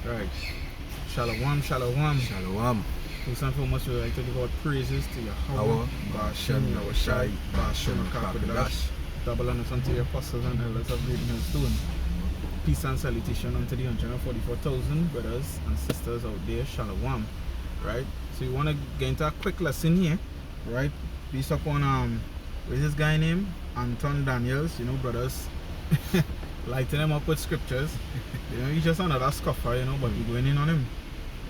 Right. Shalom, shalom. Shalom. First and foremost, we would like to give our praises to Yahweh, Ba'ashem, Yahushai, Ba'ashem, Kakodash, double honors unto the apostles and elders of Great Millstone. Peace and salutation unto the 144,000 brothers and sisters out there. Shalom. Right? So we want to get into a quick lesson here, right? Based upon what's this guy name? Anton Daniels, brothers. Lighting him up with scriptures. He's just another scoffer, but we're going in on him.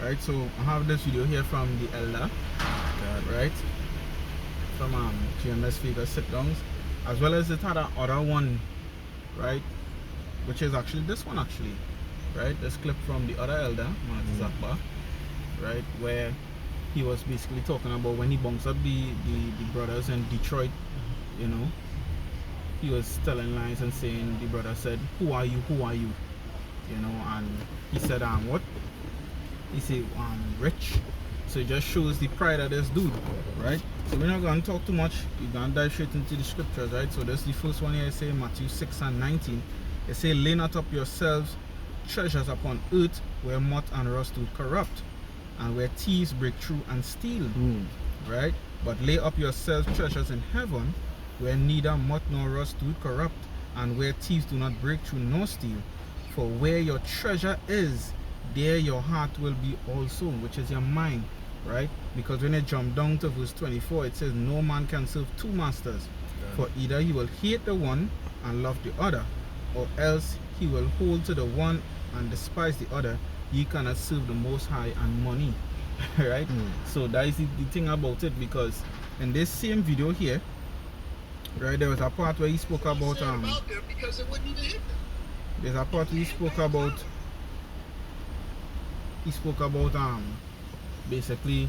Right, so I have this video here from the elder, right, from GMS figure sit downs, as well as the other one, right, which is actually this one right, this clip from the other elder, Zakba, right, where he was basically talking about when he bunks up the brothers in Detroit, he was telling lies and saying, the brother said, who are you, and he said, what? He said, rich. So it just shows the pride of this dude, right? So we're not going to talk too much. We're going to dive straight into the scriptures, right? So this is the first one here. It says Matthew 6:19. It says, lay not up yourselves treasures upon earth where moth and rust do corrupt, and where thieves break through and steal, right? But lay up yourselves treasures in heaven where neither moth nor rust do corrupt, and where thieves do not break through nor steal. For where your treasure is, there your heart will be also, which is your mind, right? Because when you jump down to verse 24, it says, no man can serve two masters, for either he will hate the one and love the other, or else he will hold to the one and despise the other. Ye cannot serve the Most High and money, right? So that is the thing about it, because in this same video here, right, there was a part where he spoke about because it wouldn't even hit them. There's a part where he spoke about basically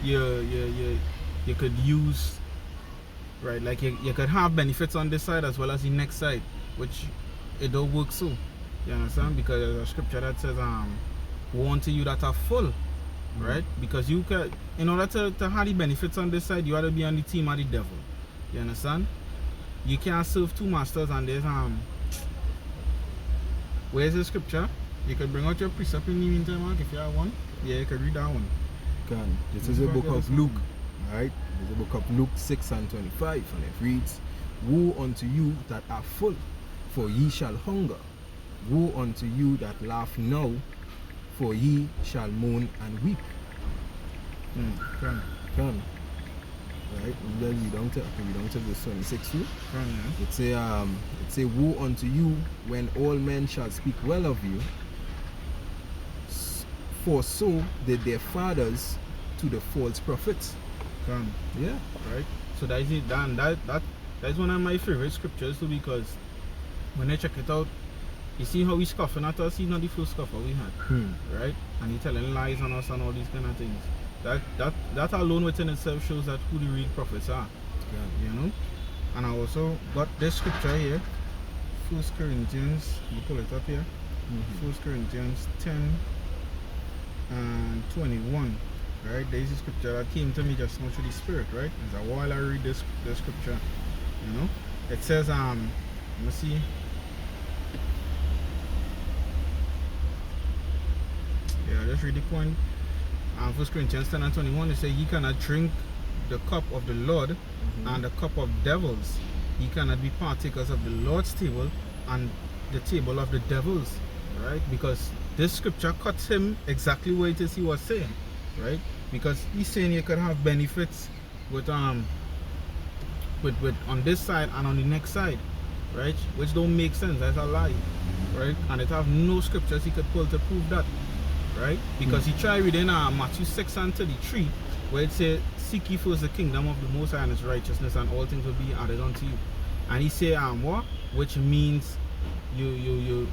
you could use, right, like you could have benefits on this side as well as the next side, which it don't work so, you understand? Because there's a scripture that says woe unto you that are full, right? Because you could, in order to have the benefits on this side, you ought to be on the team of the devil, you understand? You can't serve two masters. And there's where's the scripture? You can bring out your precept in the meantime, Mark, if you have one. Yeah, you can read that one. This is the book of Luke, right? This is the book of Luke 6:25, and it reads, woe unto you that are full, for ye shall hunger. Woe unto you that laugh now, for ye shall mourn and weep. Right, and then we down to verse 26 too. It say, woe unto you when all men shall speak well of you, for so did their fathers to the false prophets. Yeah, right. So that is it. That's one of my favorite scriptures too, because when I check it out, you see how he's scoffing at us. He's not the first scoffer we had, right? And he's telling lies on us and all these kind of things. That alone within itself shows that who the real prophets are, And I also got this scripture here, 1 Corinthians. You pull it up here. 1 Corinthians 10 and 21. Right, there is a scripture that came to me just now through the Spirit. Right, it's a while I read this scripture. It says let me see. Yeah, just read the point. 1 Corinthians 10 and 21, it says, ye cannot drink the cup of the Lord and the cup of devils. Ye cannot be partakers of the Lord's table and the table of the devils, right? Because this scripture cuts him exactly what it is he was saying, right? Because he's saying you could have benefits with on this side and on the next side, right? Which don't make sense. That's a lie, right? And it have no scriptures he could pull to prove that. Right? Because he tried reading Matthew 6:33, where it says, seek ye first the kingdom of the Most High and his righteousness, and all things will be added unto you. And he say what? Which means you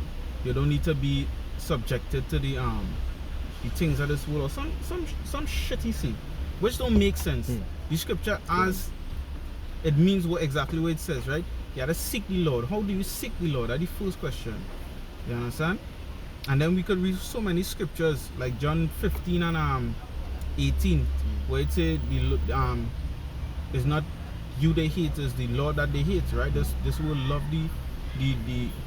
don't need to be subjected to the things of this world, or some shit he say, which don't make sense. The scripture as it means exactly what it says, right? You gotta seek the Lord. How do you seek the Lord? That's the first question. You understand? And then we could read so many scriptures like John 15 and 18, where it says it's not you they hate, it's the Lord that they hate, right? This will love thee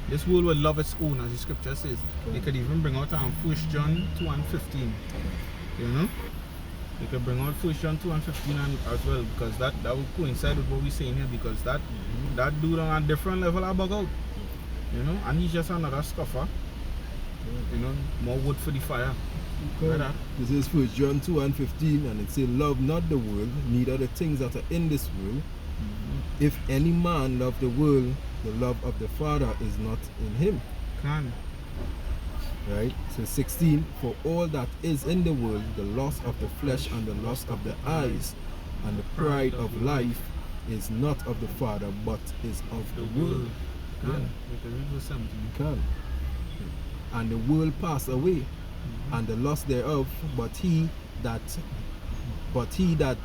this world will love its own, as the scripture says. They could even bring out 1 John 2 and 15. You know? They could bring out 1 John 2 and 15 and as well, because that will coincide with what we're saying here, because that dude on a different level I bug out. You know, and he's just another scuffer. You know, more wood for the fire. Right. This is 1 John 2 and 15, and it says, love not the world, neither the things that are in this world. If any man love the world, the love of the Father is not in him. Can. Right? So 16, for all that is in the world, the lust of the flesh and the lust of the eyes and the pride of life is not of the Father, but is of the world. Can. Yeah. Because read verse 17. Can. And the world pass away, and the lust thereof, but he that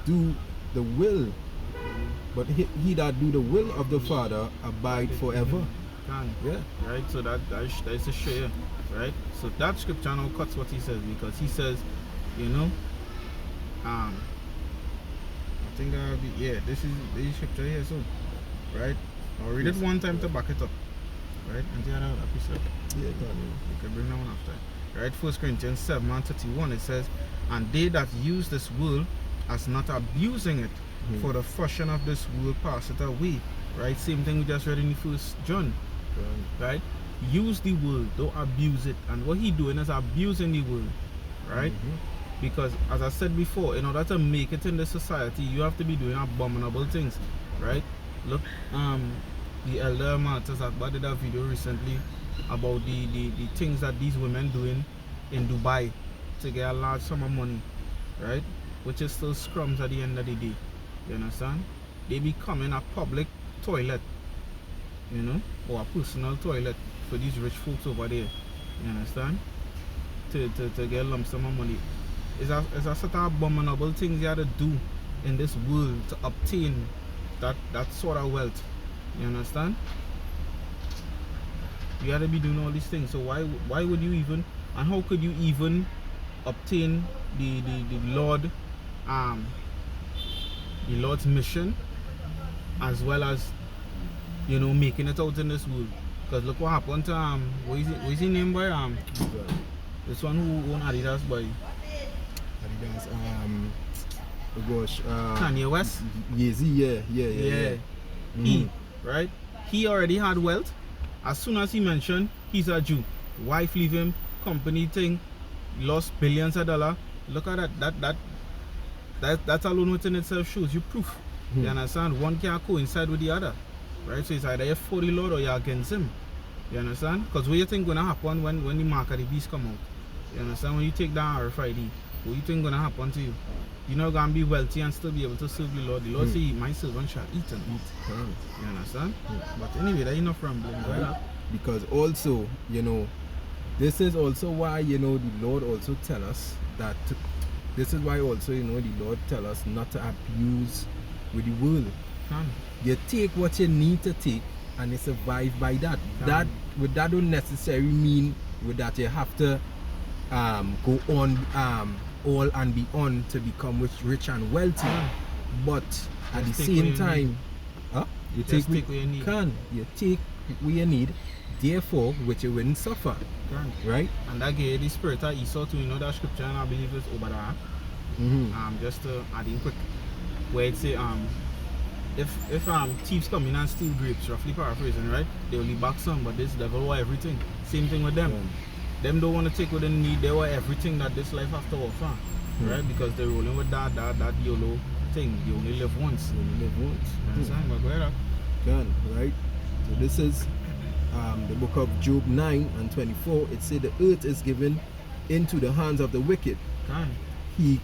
do the will, but he that do the will of the Father abide forever. Can. Yeah. Right, so that is a share. Right, so that scripture now cuts what he says, because he says, you know, I think this is the scripture here, so right, I'll read it one time to back it up, right, and the other episode, Yeah, you can bring that one after, right. 1 Corinthians 7 and 31, it says, and they that use this world as not abusing it, for the fashion of this world passeth away, right. Same thing we just read in 1 John, right. Use the word, don't abuse it. And what he doing is abusing the word, right? Because as I said before, in order to make it in this society, you have to be doing abominable things, right? Look, the elder Martyrs Akbar did a video recently about the things that these women doing in Dubai to get a large sum of money, right? Which is still scrums at the end of the day. You understand? They becoming a public toilet, you know, or a personal toilet for these rich folks over there, you understand? To get a lump sum of money. It's a sort of abominable things you have to do in this world to obtain that sort of wealth. You understand? You have to be doing all these things. So why would you even, and how could you even obtain the Lord's mission, as well as, you know, making it out in this world? Because look what happened to what is his name, boy? This one who owned Adidas, boy. Adidas, oh gosh, Kanye West. Yeah. He, right? He already had wealth. As soon as he mentioned he's a Jew, wife leave him, company thing, lost billions of dollars. Look at that. That alone within itself shows you proof. You understand? One can't coincide with the other. Right, so it's either you're for the Lord or you're against him. You understand? Because what you think gonna happen when the mark of the beast come out? You understand? When you take down RFID, what you think gonna happen to you? You're not gonna be wealthy and still be able to serve the Lord. The Lord say, my servant shall eat and eat. You understand? But anyway, that's enough rambling. Because also, you know, this is also why, you know, the Lord also tell us that. This is why also, you know, the Lord tell us not to abuse with the world. You take what you need to take and you survive by that. That don't necessarily mean with that you have to go on all and beyond to become rich and wealthy. But at the same time, you take what you need. You take what you need, therefore which you wouldn't suffer. Right? And that gave the spirit of Esau too, you know that scripture, and I believe it's Obadiah. Just to add in quick, where it say if thieves come in and steal grapes, roughly paraphrasing, right? They only back some, but this devil want everything. Same thing with them. Them don't want to take what they need, they want everything that this life have to offer. Right? Because they're rolling with that YOLO thing. You only live once. Go ahead. Right? So this is the book of Job 9 and 24. It said the earth is given into the hands of the wicked. He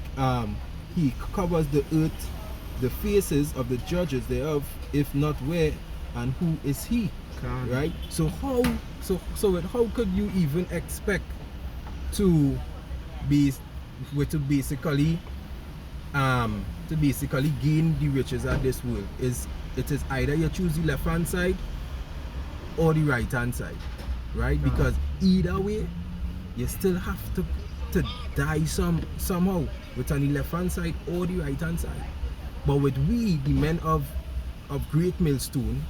covers the earth, the faces of the judges thereof, if not where, and who is he? Right? So how could you even expect to basically gain the riches of this world? It is either you choose the left hand side or the right hand side, right? Because either way you still have to die somehow, with on the left hand side or the right hand side. But with we, the men of Great Millstone,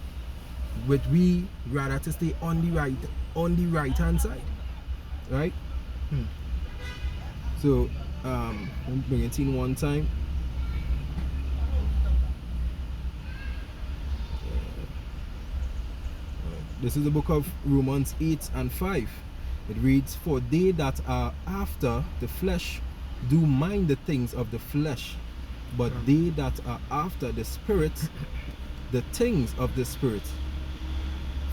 But we rather to stay on the right hand side. Right? So let me bring it in one time. This is the book of Romans 8 and 5. It reads, "For they that are after the flesh do mind the things of the flesh, but they that are after the Spirit, the things of the Spirit.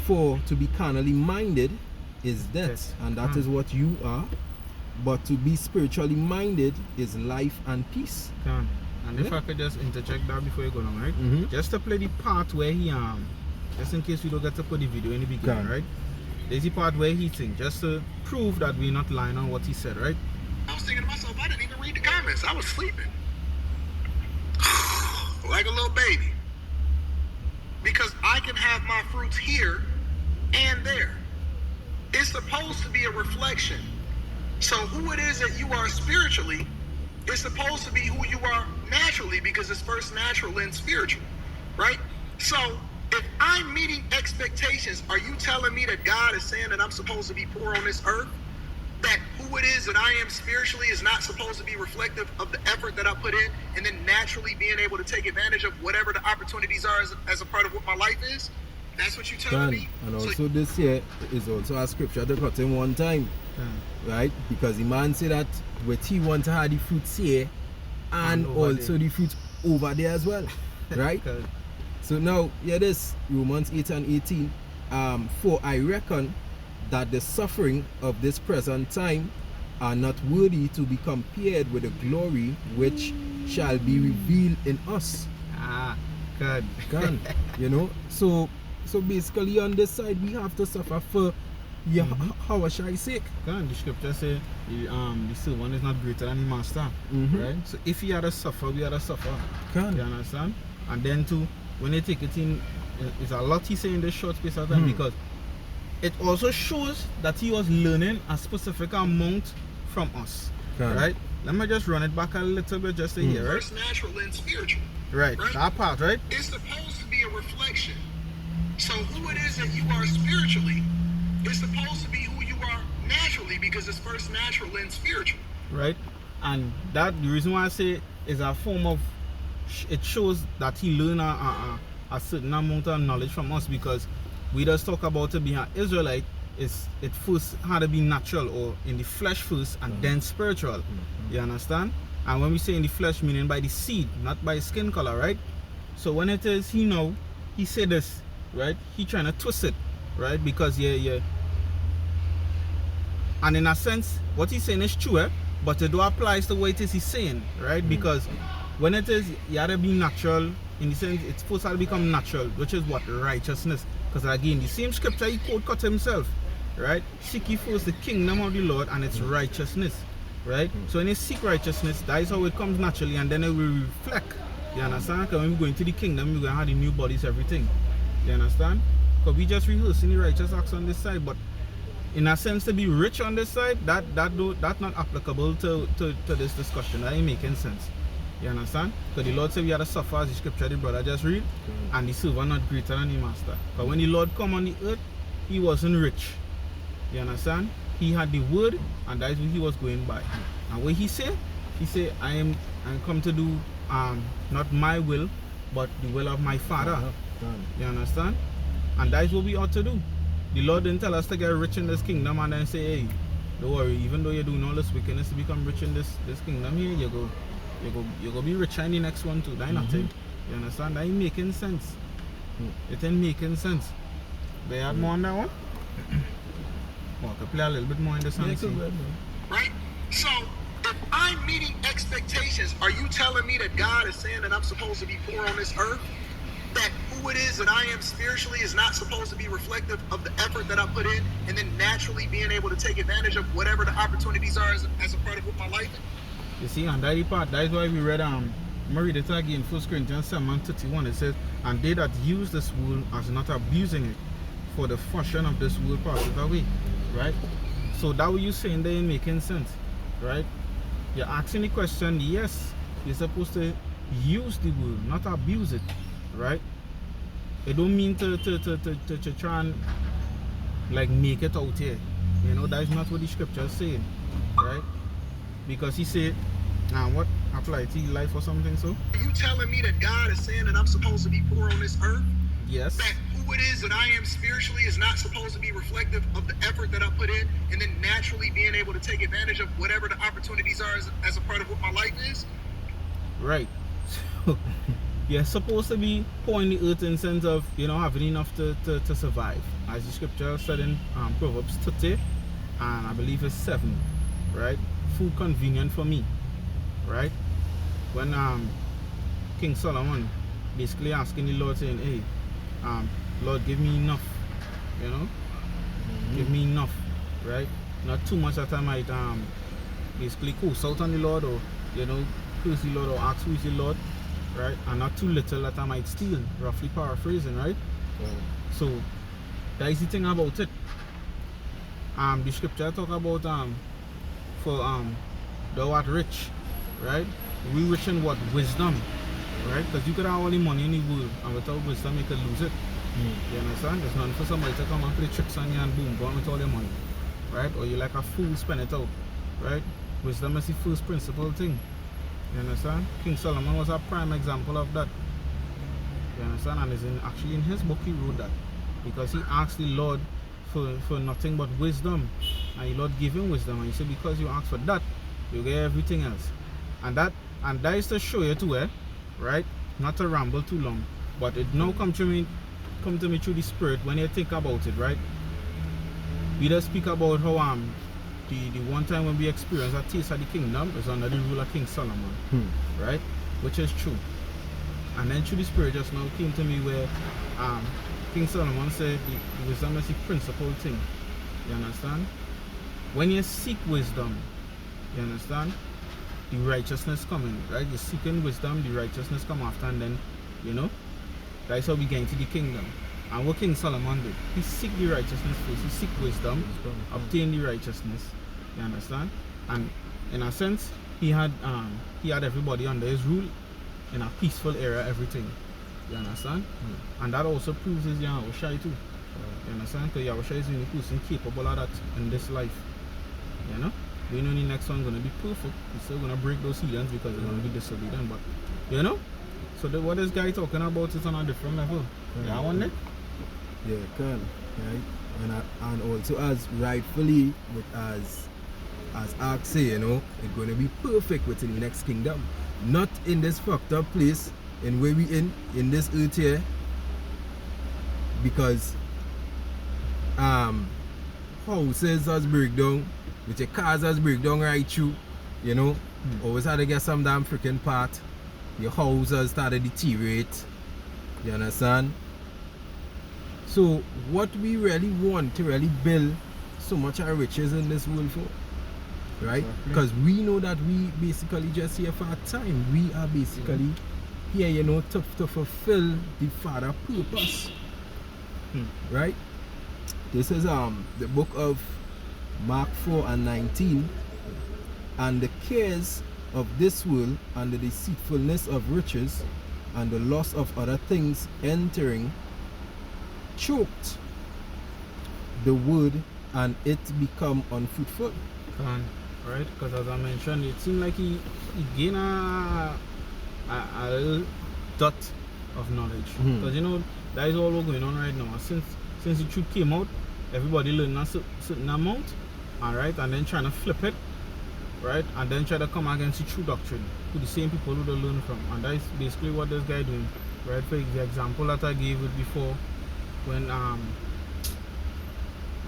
For to be carnally minded is death," and that is what you are. "But to be spiritually minded is life and peace." And if I could just interject that before you go on, right? Just to play the part where he just in case we don't get to put the video in the beginning, right? There's the part where he thinks, just to prove that we're not lying on what he said, right? I was thinking to myself, I didn't even read the comments. I was sleeping. Like a little baby. Because I can have my fruits here and there. It's supposed to be a reflection. So who it is that you are spiritually is supposed to be who you are naturally, because it's first natural then spiritual, right? So if I'm meeting expectations, are you telling me that God is saying that I'm supposed to be poor on this earth? That who it is that I am spiritually is not supposed to be reflective of the effort that I put in, and then naturally being able to take advantage of whatever the opportunities are as a part of what my life is? That's what you telling me? And also this here is also a scripture to cut him one time. Right? Because the man said that what he want to have the fruits here and also the fruits over there as well. Right? So now, yeah, this Romans 8 and 18. "For I reckon that the suffering of this present time are not worthy to be compared with the glory which shall be revealed in us." Good. You know, so basically on this side we have to suffer for how shall I say? The scripture say the servant is not greater than the master, right? So if he had to suffer, we had to suffer. You understand? And then too, when they take it in, it's a lot he say in this short space of time, because it also shows that he was learning a specific amount from us, right? Let me just run it back a little bit just to hear, right? First natural and spiritual. Right, that part, right? It's supposed to be a reflection. So who it is that you are spiritually is supposed to be who you are naturally, because it's first natural and spiritual. Right? And that, the reason why I say is a form of, it shows that he learned a certain amount of knowledge from us, because we just talk about it being an Israelite, it first had to be natural, or in the flesh first, and then spiritual. You understand? And when we say in the flesh, meaning by the seed, not by skin color, right? So when it is he said this, right? He trying to twist it, right? Because and in a sense, what he's saying is true, but it do applies to what it is he's saying, right? Because when it is, you have to be natural, in the sense, it's supposed to become natural, which is what? Righteousness. Because again, the same scripture he cut himself, right? Seek ye first the kingdom of the Lord and its righteousness, right? So when you seek righteousness, that is how it comes naturally, and then it will reflect. You understand? Because when we go into the kingdom, we're going to have the new bodies, everything. You understand? Because we just rehearsing the righteous acts on this side, but in a sense, to be rich on this side, that's not applicable to this discussion. That ain't making sense. You understand? Because the Lord said we had to suffer, as the scripture the brother just read, and the servant not greater than the master. But when the Lord come on the earth, he wasn't rich. You understand? He had the word, and that is what he was going by. And what he said, I'm come to do not my will, but the will of my Father. You understand? And that is what we ought to do. The Lord didn't tell us to get rich in this kingdom and then say, hey, don't worry, even though you're doing all this wickedness to become rich in this kingdom here, you go be rich in the next one too. That ain't nothing. You understand? That ain't making sense. It ain't making sense. They have more on that one? Well, I could play a little bit more in this one. Right? So, if I'm meeting expectations, are you telling me that God is saying that I'm supposed to be poor on this earth? That who it is that I am spiritually is not supposed to be reflective of the effort that I put in, and then naturally being able to take advantage of whatever the opportunities are as a part of what my life is? You see, and that part, that is why we read, read it again, 1 Corinthians 7:31. It says, and they that use this world as not abusing it, for the fashion of this world passes away. Right? So that what you're saying there ain't making sense. Right? You're asking the question, yes, you're supposed to use the world, not abuse it. Right? it don't mean to try and like make it out here. You know, that is not what the scripture is saying, right? Because he said, what apply to your life or something. So Are you telling me that God is saying that I'm supposed to be poor on this earth? yes, That who it is that I am spiritually is not supposed to be reflective of the effort that I put in, and then naturally being able to take advantage of whatever the opportunities are as a part of what my life is? right. So you're supposed to be poor in the earth in sense of, you know, having enough to survive, as the scripture said in Proverbs 30 and I believe it's 7, right? Food convenient for me, right? When King Solomon basically asking the Lord saying, hey, Lord, give me enough, you know, give me enough, right? Not too much that I might basically curse out on the Lord, or, you know, curse the Lord or ask who is the Lord, right? And not too little that I might steal, roughly paraphrasing, right? So that is the thing about it. The scripture talk about for thou art rich, right? We rich in what? Wisdom, right? Because you could have all the money in the world, and without wisdom you could lose it. You understand? There's nothing for somebody to come and play tricks on you and boom, gone with all your money, right? Or you like a fool, spend it out, right? Wisdom is the first principal thing. You understand? King Solomon was a prime example of that. You understand? And it's actually in his book he wrote that, because he asked the Lord for nothing but wisdom, and the Lord gave him wisdom, and he said because you ask for that, you get everything else. And that is to show you too, right? Not to ramble too long, but it now come to me through the spirit when you think about it, right? We just speak about how the one time when we experienced a taste of the kingdom is under the rule of King Solomon, right? Which is true. And then through the spirit just now came to me where King Solomon said the wisdom is the principal thing. You understand? When you seek wisdom, you understand, the righteousness coming, right? You're seeking wisdom, the righteousness come after, and then, you know, that's how we get into the kingdom. And what King Solomon did, he seek the righteousness first, he seek wisdom, obtain the righteousness. You understand? And in a sense, he had everybody under his rule in a peaceful era, everything. You understand? And that also proves his Yahushai too. You understand? Because Yahushai is the only person capable of that in this life. You know? We know the next one gonna be perfect. He's still gonna break those heathens because they're gonna be disobedient. But you know? So what this guy talking about is on a different level. Yeah, one day? Yeah, can, right? And also as rightfully with as Ark say, you know, it's gonna be perfect within the next kingdom. Not in this fucked up place in where we in this earth here, because houses has break down, with your cars has break down right through, you know. Always had to get some damn freaking part. Your house has started deteriorate. You understand? So what we really want to really build so much our riches in this world for, right? Because we know that we basically just here for a time. We are basically here, you know, to fulfill the Father purpose, right? This is the book of Mark 4:19. And the cares of this world and the deceitfulness of riches and the loss of other things entering choked the word, and it become unfruitful. Right? Because as I mentioned, it seemed like he gained a little dot of knowledge. Because you know, that is all what's going on right now. Since the truth came out, everybody learned a certain amount, alright, and then trying to flip it, right, and then try to come against the true doctrine to the same people who they learn from. And that is basically what this guy doing, right? For the example that I gave it before, when I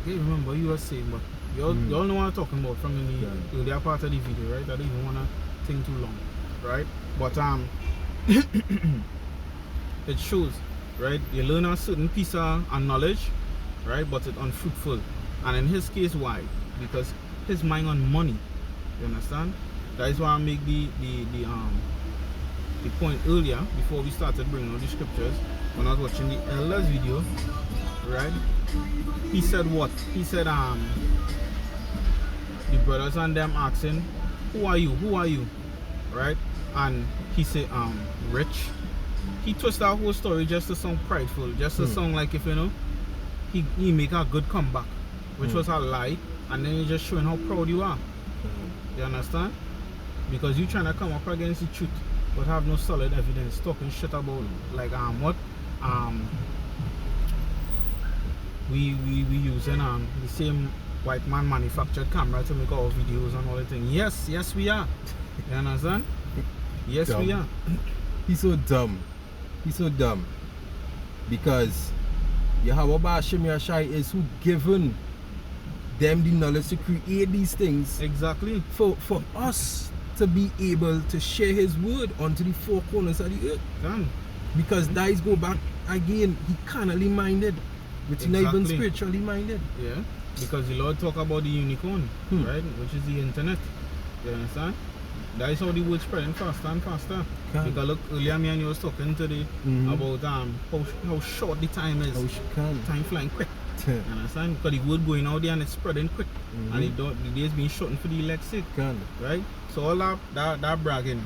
can't remember what you were saying, but you all know what I'm talking about from in the earlier part of the video, right? I don't even want to think too long, right? But it shows, right? You learn a certain piece of knowledge, right? But it's unfruitful. And in his case, why? Because his mind on money. You understand? That is why I make the point earlier before we started bringing out the scriptures, when I was watching the elders video, right? He said what? He said the brothers and them asking, who are you? Right? And he said rich, he twists that whole story just to sound prideful, just to sound like if he make a good comeback, which was a lie, and then you're just showing how proud you are. You understand? Because you trying to come up against the truth, but have no solid evidence, talking shit about like what we using the same white man manufactured camera to make our videos and all the things. Yes we are. You understand? Yes Dumb. we are. He's so dumb. He's so dumb. Because Yahweh Shem Yashai is who given them the knowledge to create these things Exactly. for us to be able to share his word onto the four corners of the earth. Done. Because guys go back again, he carnally minded, but he not even Exactly. spiritually minded. Yeah. Because the Lord talk about the unicorn, right? Which is the internet. You understand? That is how the word spreading faster and faster. Can. Because look, earlier me and you was talking today about how short the time is. How she can. Time flying quick. You understand? Because the word going out there and it's spreading quick. And the days being shortened for the elect's sake. Can. Right? So all that bragging.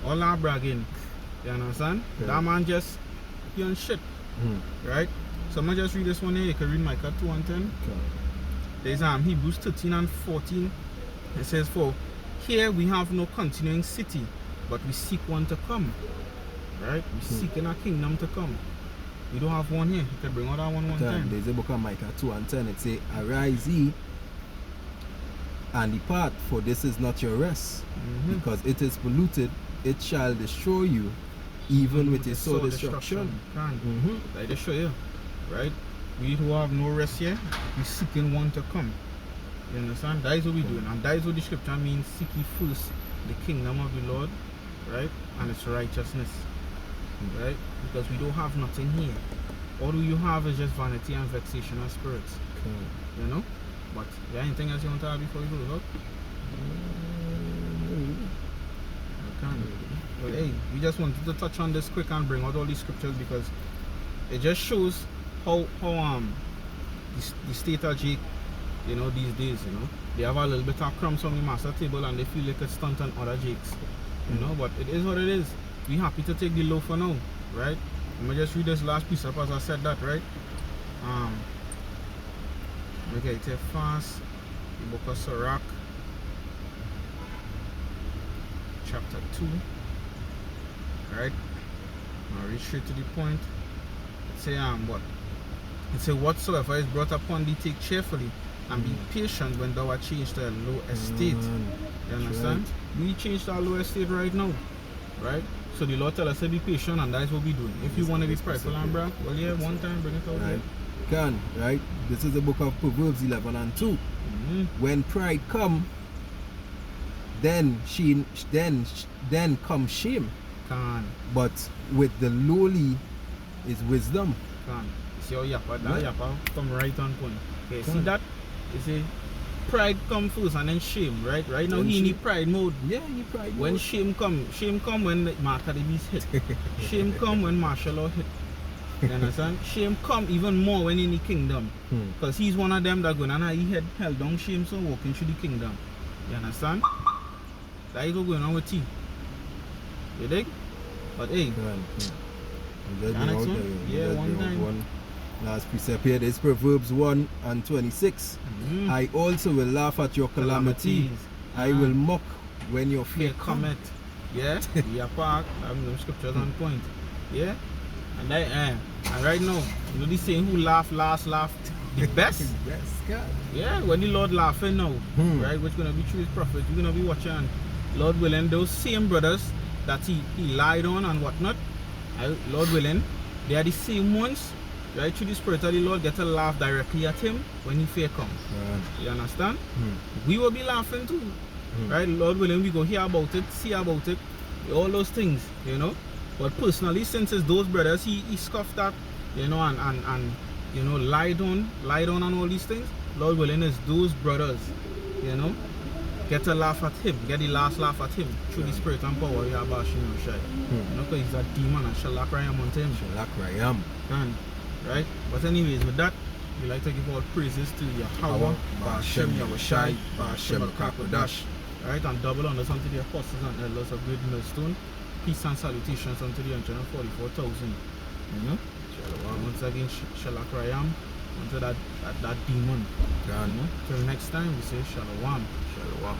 All that bragging. You understand? Yeah. That man just he on shit. Right? So I'm gonna just read this one here. You can read Micah 2:10. There's Hebrews 13 and 14. It says, "For here we have no continuing city, but we seek one to come." Right? We seeking a kingdom to come. We don't have one here. You can bring out that one time. There's a book of Micah 2:10. It say, "Arise ye and depart, for this is not your rest, because it is polluted. It shall destroy you, even with a sore destruction." I just show you, right? We who have no rest here, we seeking one to come. You understand? That is what we doing, and that is what the scripture means. Seek ye first the kingdom of the Lord, right, and its righteousness, right? Because we don't have nothing here. All you have is just vanity and vexation of spirits. You know? But yeah, anything else you want to add before you close up? But hey, we just wanted to touch on this quick and bring out all these scriptures because it just shows how the state of Jake, you know, these days, you know, they have a little bit of crumbs on the master table and they feel like it's stunt on other Jakes, you know, but it is what it is. We happy to take the low for now, right? I'm gonna just read this last piece up as I said that, right? Okay, take fast. The book of Sirach, chapter 2. Right? I'll read straight to the point. It say what? It say, "Whatsoever is brought upon thee, take cheerfully, and be patient when thou art changed to a low estate." You understand? We changed our low estate right now. Right? So the Lord tell us to be patient, and that's what we doing. If you want to be prideful and brag, well yeah, one time bring it out Right. here. Can, right? This is the book of Proverbs 11 and 2. When pride come, then come shame. Can. But with the lowly is wisdom. See how yappa, that Yeah. yappa come right on point. Okay, see Can. that? You see, pride come first and then shame, right? Right now Then he in the shame. pride mode. Yeah, you pride. When mode. shame come when the academies hit. Shame come when martial law hit. You understand? Shame come even more when in the kingdom. Because he's one of them that going and he had held down shame so walking through the kingdom. You understand? That is what going on with you. You dig? But hey, Just The bring next out one? the- Yeah, just one bring out time. one last precept here. This Proverbs 1 and 26. I also will laugh at your calamity. I will mock when your fear fear comes. cometh. Yeah? Yeah, park. Them scriptures on point. Yeah? And that, and right now, you know this saying, who laugh last laugh the best? Yes, God. Yeah, when the Lord laughing now, right? Which gonna be through his prophet, we're gonna be watching, and Lord willing, those same brothers that he lied on and whatnot, Lord willing, they are the same ones, right? Through the spirit of the Lord, get to laugh directly at him when he fear comes. You understand? We will be laughing too, right? Lord willing, we go hear about it, see about it, all those things, you know. But personally, since it's those brothers, he scoffed at, you know, and you know, lied on and all these things. Lord willing, is those brothers, you know, get a laugh at him, get the last laugh at him through the spirit and power of Yahweh Shem Yashai. You know, because he's a demon and shall cry unto him. Shalak And, right? But anyways, with that, we like to give all praises to Yahweh, Ba'ashem Yahushai, Ba'ashem Kakodash. Right? And double honors unto the apostles and elders of Great Millstone. peace and salutations unto the 144,000. You know? Shalom. Once again, Shalak Rayam, unto that demon. Done. You know? Till next time, we say Shalom. Shalom.